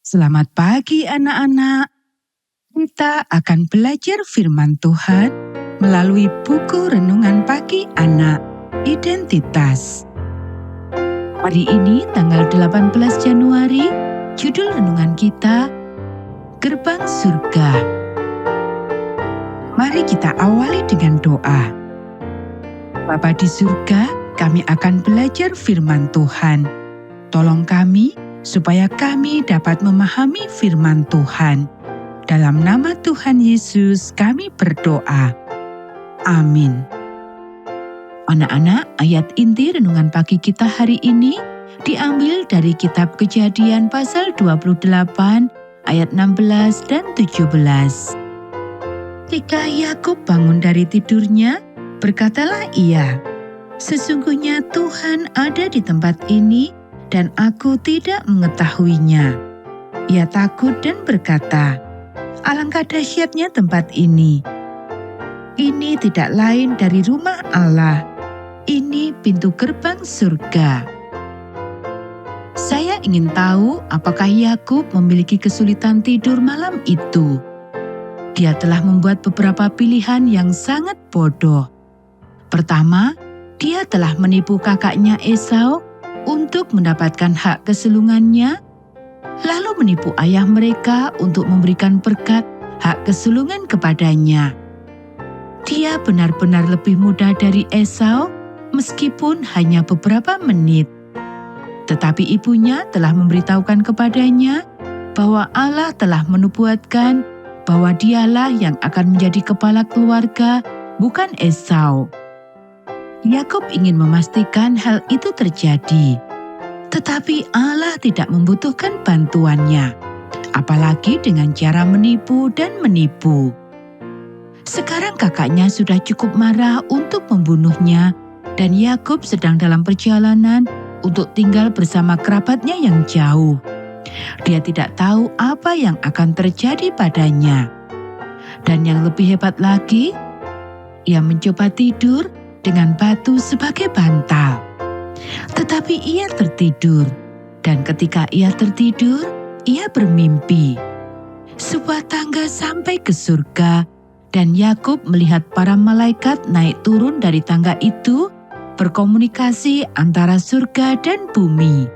Selamat pagi anak-anak. Kita akan belajar firman Tuhan melalui buku Renungan Pagi Anak, Identitas. Hari ini tanggal 18 Januari, judul renungan kita, Gerbang Surga. Mari kita awali dengan doa. Bapa di surga, kami akan belajar firman Tuhan. Tolong kami supaya kami dapat memahami firman Tuhan. Dalam nama Tuhan Yesus kami berdoa. Amin. Anak-anak, ayat inti renungan pagi kita hari ini diambil dari kitab Kejadian pasal 28 ayat 16 dan 17. Ketika Yakub bangun dari tidurnya, berkatalah ia, "Sesungguhnya Tuhan ada di tempat ini dan aku tidak mengetahuinya." Ia takut dan berkata, "Alangkah dahsyatnya tempat ini. Ini tidak lain dari rumah Allah. Ini pintu gerbang surga." Saya ingin tahu apakah Yakub memiliki kesulitan tidur malam itu. Dia telah membuat beberapa pilihan yang sangat bodoh. Pertama, dia telah menipu kakaknya Esau untuk mendapatkan hak kesulungannya, lalu menipu ayah mereka untuk memberikan berkat hak kesulungan kepadanya. Dia benar-benar lebih muda dari Esau, meskipun hanya beberapa menit. Tetapi ibunya telah memberitahukan kepadanya bahwa Allah telah menubuatkan bahwa dialah yang akan menjadi kepala keluarga, bukan Esau. Yakub ingin memastikan hal itu terjadi. Tetapi Allah tidak membutuhkan bantuannya, apalagi dengan cara menipu dan menipu. Sekarang kakaknya sudah cukup marah untuk membunuhnya, dan Yakub sedang dalam perjalanan untuk tinggal bersama kerabatnya yang jauh. Dia tidak tahu apa yang akan terjadi padanya. Dan yang lebih hebat lagi, ia mencoba tidur dengan batu sebagai bantal. Tetapi ia tertidur, dan ketika ia tertidur, ia bermimpi. Sebuah tangga sampai ke surga, dan Yakub melihat para malaikat naik turun dari tangga itu, berkomunikasi antara surga dan bumi.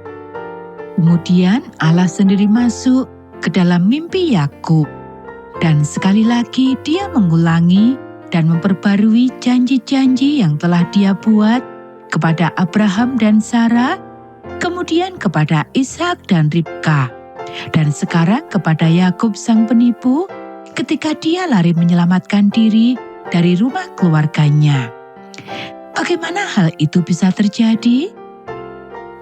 Kemudian Allah sendiri masuk ke dalam mimpi Yakub, dan sekali lagi dia mengulangi dan memperbarui janji-janji yang telah dia buat kepada Abraham dan Sarah, kemudian kepada Ishak dan Ribka, dan sekarang kepada Yakub sang penipu ketika dia lari menyelamatkan diri dari rumah keluarganya. Bagaimana hal itu bisa terjadi?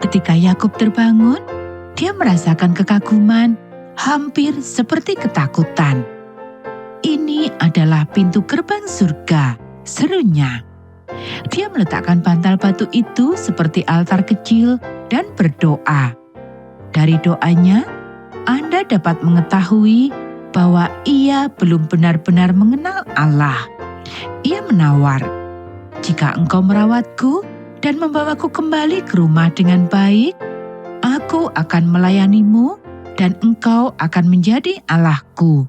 Ketika Yakub terbangun, dia merasakan kekaguman, hampir seperti ketakutan. "Ini adalah pintu gerbang surga," serunya. Dia meletakkan bantal batu itu seperti altar kecil dan berdoa. Dari doanya, Anda dapat mengetahui bahwa ia belum benar-benar mengenal Allah. Ia menawar, "Jika engkau merawatku dan membawaku kembali ke rumah dengan baik, aku akan melayanimu dan engkau akan menjadi Allahku.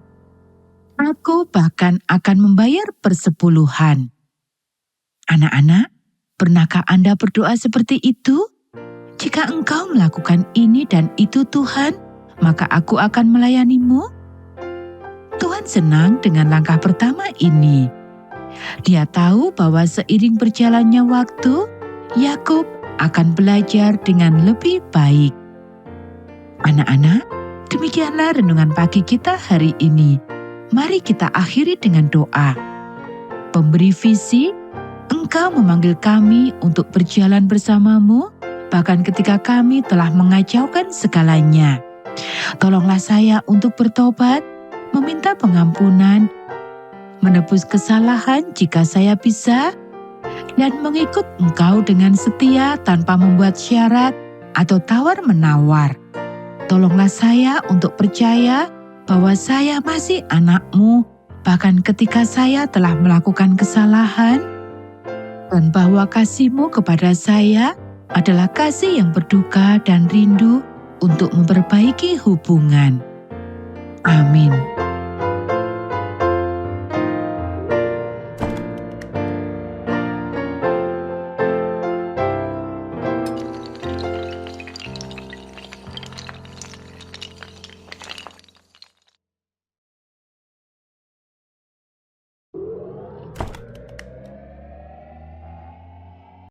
Aku bahkan akan membayar persepuluhan." Anak-anak, pernahkah Anda berdoa seperti itu? "Jika engkau melakukan ini dan itu Tuhan, maka aku akan melayanimu." Tuhan senang dengan langkah pertama ini. Dia tahu bahwa seiring berjalannya waktu, Yakub akan belajar dengan lebih baik. Anak-anak, demikianlah renungan pagi kita hari ini. Mari kita akhiri dengan doa. Pemberi visi, Engkau memanggil kami untuk berjalan bersamamu, bahkan ketika kami telah mengacaukan segalanya. Tolonglah saya untuk bertobat, meminta pengampunan, menebus kesalahan jika saya bisa, dan mengikut Engkau dengan setia tanpa membuat syarat atau tawar-menawar. Tolonglah saya untuk percaya bahwa saya masih anak-Mu, bahkan ketika saya telah melakukan kesalahan, dan bahwa kasih-Mu kepada saya adalah kasih yang berduka dan rindu untuk memperbaiki hubungan. Amin.